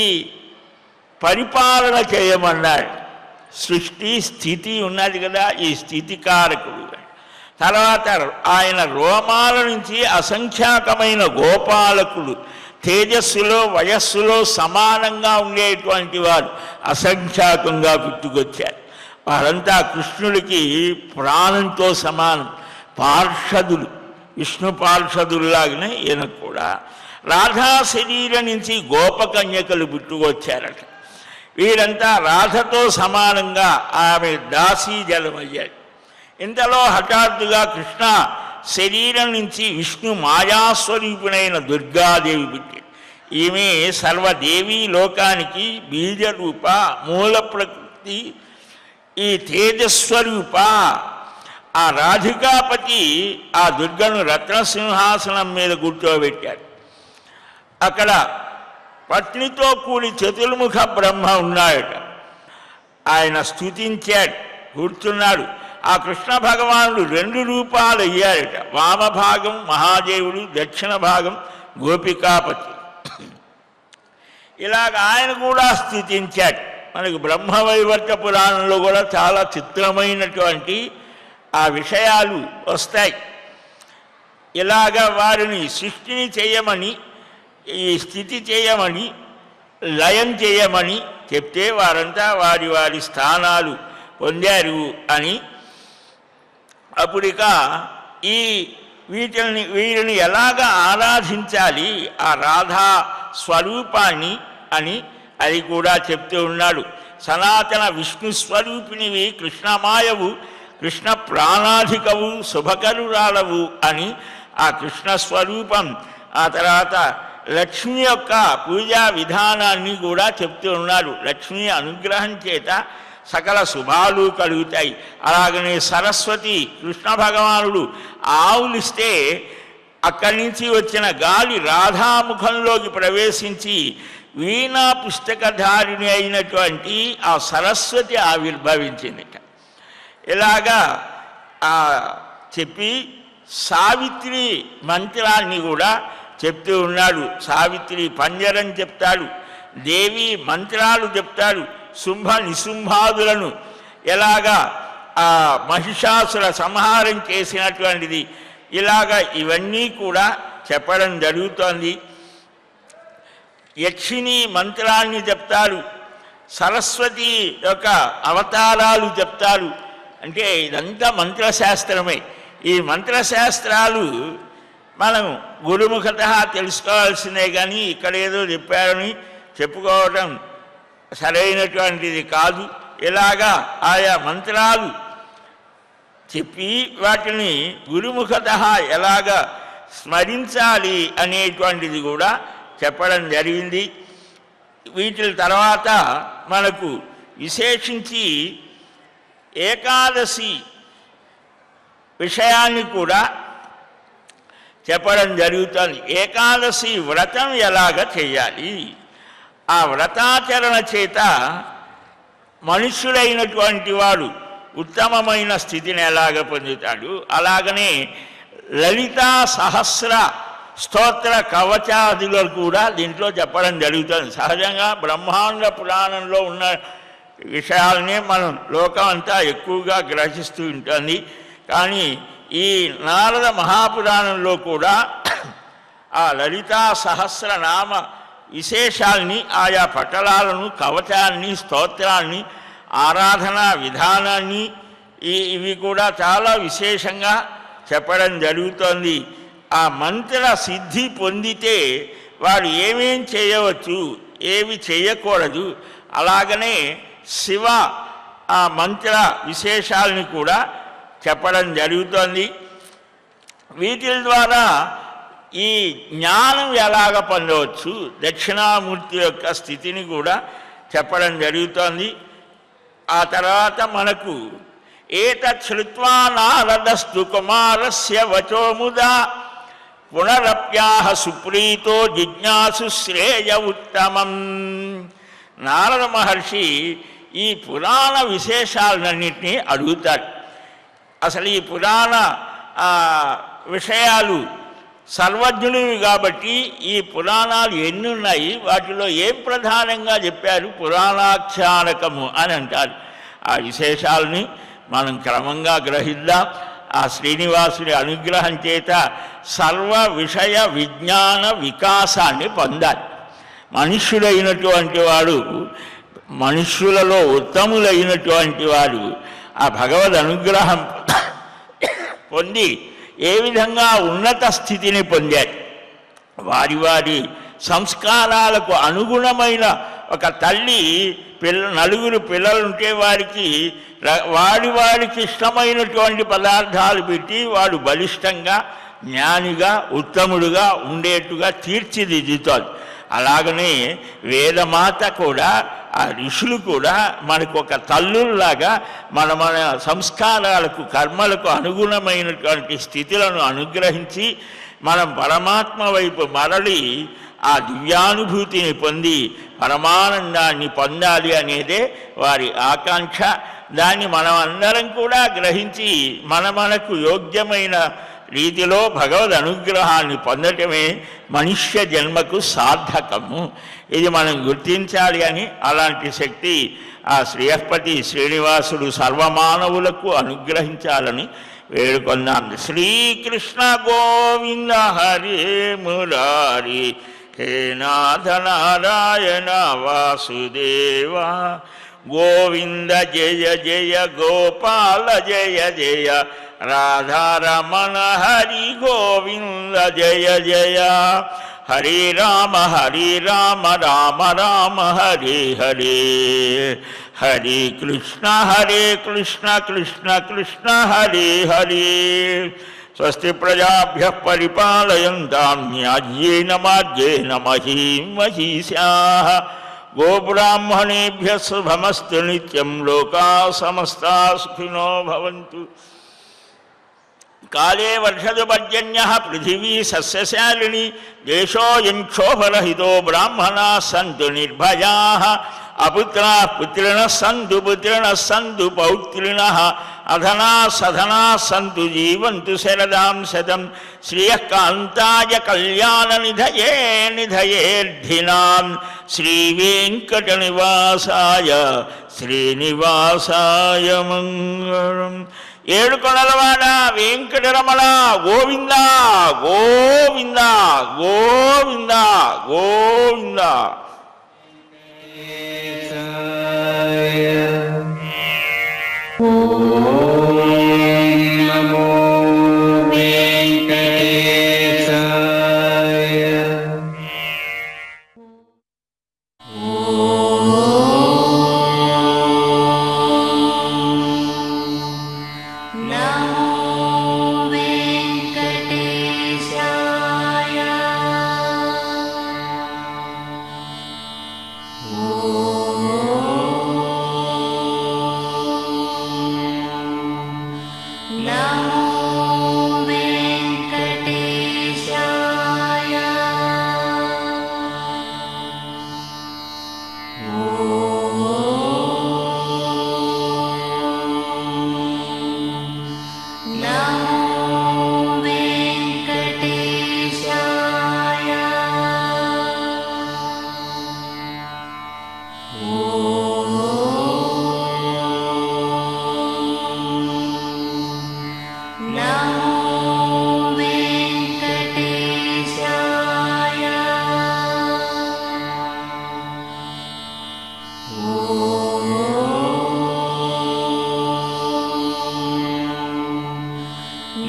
పరిపాలన చేయమన్నాడు. సృష్టి స్థితి ఉన్నది కదా, ఈ స్థితికారకుడు. తర్వాత ఆయన రోమాల నుంచి అసంఖ్యాకమైన గోపాలకులు, తేజస్సులో వయస్సులో సమానంగా ఉండేటువంటి వారు అసంఖ్యాకంగా పుట్టుకొచ్చారు. వారంతా కృష్ణుడికి ప్రాణంతో సమానం, పార్షదులు, విష్ణు పార్షదుల్లాగానే ఈయన కూడా. రాధా శరీరం నుంచి గోపకన్యకలు పుట్టుకొచ్చారట. వీరంతా రాధతో సమానంగా ఆమె దాసీ జలమయ్యాడు. ఇంతలో హఠాత్తుగా కృష్ణ శరీరం నుంచి విష్ణు మాయాస్వరూపునైన దుర్గాదేవి పుట్టింది. ఈమె సర్వదేవీ లోకానికి బీజరూప, మూల ప్రకృతి, ఈ తేజస్వరూప. ఆ రాధికాపతి ఆ దుర్గను రత్నసింహాసనం మీద కూర్చోబెట్టాడు. అక్కడ పత్నితో కూడి చతుర్ముఖ బ్రహ్మ ఉన్నాడట. ఆయన స్తుతించాడు, కూర్చున్నాడు. ఆ కృష్ణ భగవానుడు 2 రూపాలు అయ్యాడట. వామభాగం మహాదేవుడు, దక్షిణ భాగం గోపికాపతి. ఇలాగ ఆయన కూడా స్తుతించాడు. మనకు బ్రహ్మవైవర్త పురాణంలో కూడా చాలా చిత్రమైనటువంటి ఆ విషయాలు వస్తాయి. ఇలాగ వారిని సృష్టిని చేయమని, ఈ స్థితి చేయమని, లయం చేయమని చెప్తే వారంతా వారి వారి స్థానాలు పొందారు అని. అప్పుడిక వీరిని ఎలాగ ఆరాధించాలి, ఆ రాధా స్వరూపాన్ని అని అది కూడా చెప్తూ ఉన్నాడు. సనాతన విష్ణు స్వరూపిణివి కృష్ణమాయవు, కృష్ణ ప్రాణాధికవు, శుభకరురాలవు అని ఆ కృష్ణ స్వరూపం. ఆ తర్వాత లక్ష్మి యొక్క పూజా విధానాన్ని కూడా చెప్తూ ఉన్నాడు. లక్ష్మీ అనుగ్రహం చేత సకల శుభాలు కలుగుతాయి. అలాగనే సరస్వతి, కృష్ణ భగవానుడు ఆవులిస్తే అక్కడి నుంచి వచ్చిన గాలి రాధాముఖంలోకి ప్రవేశించి వీణా పుస్తకధారిణి అయినటువంటి ఆ సరస్వతి ఆవిర్భవించింది. ఇలాగా చెప్పి సావిత్రి మంత్రాన్ని కూడా చెప్తూ ఉన్నాడు. సావిత్రి పంజరం చెప్తాడు, దేవి మంత్రాలు చెప్తాడు, శుంభ నిశుంభాదులను ఎలాగా ఆ మహిషాసుర సంహారం చేసినటువంటిది. ఇలాగా ఇవన్నీ కూడా చెప్పడం జరుగుతోంది. యక్షిణి మంత్రాన్ని చెప్తారు, సరస్వతి యొక్క అవతారాలు చెప్తారు. అంటే ఇదంతా మంత్రశాస్త్రమే. ఈ మంత్రశాస్త్రాలు మనం గురుముఖత తెలుసుకోవాల్సిందే, కానీ ఇక్కడ ఏదో చెప్పారని చెప్పుకోవడం సరైనటువంటిది కాదు. ఇలాగా ఆయా మంత్రాలు చెప్పి వాటిని గురుముఖత ఎలాగా స్మరించాలి అనేటువంటిది కూడా చెప్పడం జరిగింది. వీటి తర్వాత మనకు విశేషించి ఏకాదశి విషయాన్ని కూడా చెప్పడం జరుగుతుంది. ఏకాదశి వ్రతం ఎలాగ చేయాలి, ఆ వ్రతాచరణ చేత మనుష్యుడైనటువంటి వాడు ఉత్తమమైన స్థితిని ఎలాగ పొందుతాడు. అలాగనే లలితా సహస్ర స్తోత్ర కవచాదులు కూడా దీంట్లో చెప్పడం జరుగుతుంది. సహజంగా బ్రహ్మాండ పురాణంలో ఉన్న విషయాలనే మనం లోకం అంతా ఎక్కువగా గ్రహిస్తూ ఉంటుంది. కానీ ఈ నారద మహాపురాణంలో కూడా ఆ లలితా సహస్రనామ విశేషాల్ని, ఆయా పటలాలను, కవచాన్ని, స్తోత్రాన్ని, ఆరాధనా విధానాన్ని ఇవి కూడా చాలా విశేషంగా చెప్పడం జరుగుతోంది. ఆ మంత్ర సిద్ధి పొందితే వాడు ఏమేం చేయవచ్చు, ఏవి చేయకూడదు, అలాగనే శివ ఆ మంత్ర విశేషాలని కూడా చెప్పడం జరుగుతోంది. వీటి ద్వారా ఈ జ్ఞానం ఎలాగ పొందవచ్చు, దక్షిణామూర్తి యొక్క స్థితిని కూడా చెప్పడం జరుగుతోంది. ఆ తర్వాత మనకు ఏతత్ శ్రుత్వా నారదస్తు కుమారస్య వచో ముదా పునరప్యాహ సుప్రీతో జిజ్ఞాసు శ్రేయ ఉత్తమం. నారద మహర్షి ఈ పురాణ విశేషాలన్నింటినీ అడుగుతాడు. అసలు ఈ పురాణ విషయాలు సర్వజ్ఞుడివి కాబట్టి ఈ పురాణాలు ఎన్ని ఉన్నాయి, వాటిలో ఏం ప్రధానంగా చెప్పారు, పురాణాఖ్యానకము అని అంటారు. ఆ విశేషాలని మనం క్రమంగా గ్రహిద్దాం. ఆ శ్రీనివాసుడి అనుగ్రహం చేత సర్వ విషయ విజ్ఞాన వికాసాన్ని పొందాలి. మనుష్యుడైనటువంటి వాడు, మనుష్యులలో ఉత్తములైనటువంటి వాడు ఆ భగవద్ అనుగ్రహం పొంది ఏ విధంగా ఉన్నత స్థితిని పొందారు. వారి వారి సంస్కారాలకు అనుగుణమైన ఒక తల్లి నలుగురు పిల్లలుంటే వారికి వాడికి ఇష్టమైనటువంటి పదార్థాలు పెట్టి వాడు బలిష్టంగా జ్ఞానిగా ఉత్తముడుగా ఉండేట్టుగా తీర్చిదిద్దుతోంది. అలాగనే వేదమాత కూడా, ఆ ఋషులు కూడా మనకు ఒక తల్లుల్లాగా మన సంస్కారాలకు కర్మలకు అనుగుణమైనటువంటి స్థితులను అనుగ్రహించి మనం పరమాత్మ వైపు మరలి ఆ దివ్యానుభూతిని పొంది పరమానందాన్ని పొందాలి అనేదే వారి ఆకాంక్ష. దాన్ని మనం అందరం కూడా గ్రహించి మనకు యోగ్యమైన రీతిలో భగవద్ అనుగ్రహాన్ని పొందటమే మనుష్య జన్మకు సార్థకము. ఇది మనం గుర్తించాలి అని అలాంటి శక్తి ఆ శ్రీయపతి శ్రీనివాసుడు సర్వమానవులకు అనుగ్రహించాలని వేడుకొందాం. శ్రీకృష్ణ గోవింద హరే మురారి హే నాథ నారాయణ వాసుదేవ గోవింద జయ జయ గోపాల జయ జయ రాధారమణ హరి గోవింద జయ జయ హరే రామ రామ రామ హరే హరే హరే కృష్ణ కృష్ణ కృష్ణ హరే హరే స్వస్తి ప్రజాభ్యః పరిపాలయంతాం న్యాయ్యేన మార్గేణ మహీం మహీశాః గోబ్రాహ్మణేభ్యः శుభమస్తు నిత్యం లోకాः సమస్తాः సుఖినో భవంతు. కాలే వర్షదు పర్జన్యః పృథివీ సస్యశాలిని దేశోऽयं క్షోభరహితో బ్రాహ్మణాः సంతు నిర్భయాः అపుత్రాः పుత్రిణः సంతు పుత్రిణः సంతు పౌత్రిణः అధనాः సధనాः సంతు జీవంతు శరదాం శతం శ్రియః కాంతాయ కళ్యాణ నిధయే నిధయేర్ధినాం శ్రీవేంకటనివాసాయ శ్రీనివాసాయ మంగళం. ఏడుకొండలవాడ వెంకటరమణ గోవింద గోవింద గోవింద గోవింద. నమో వెంకటేశాయ.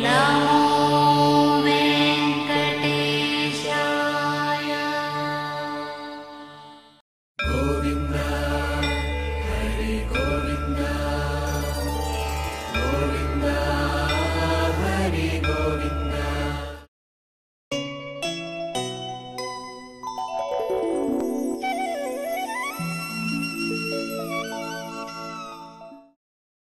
No.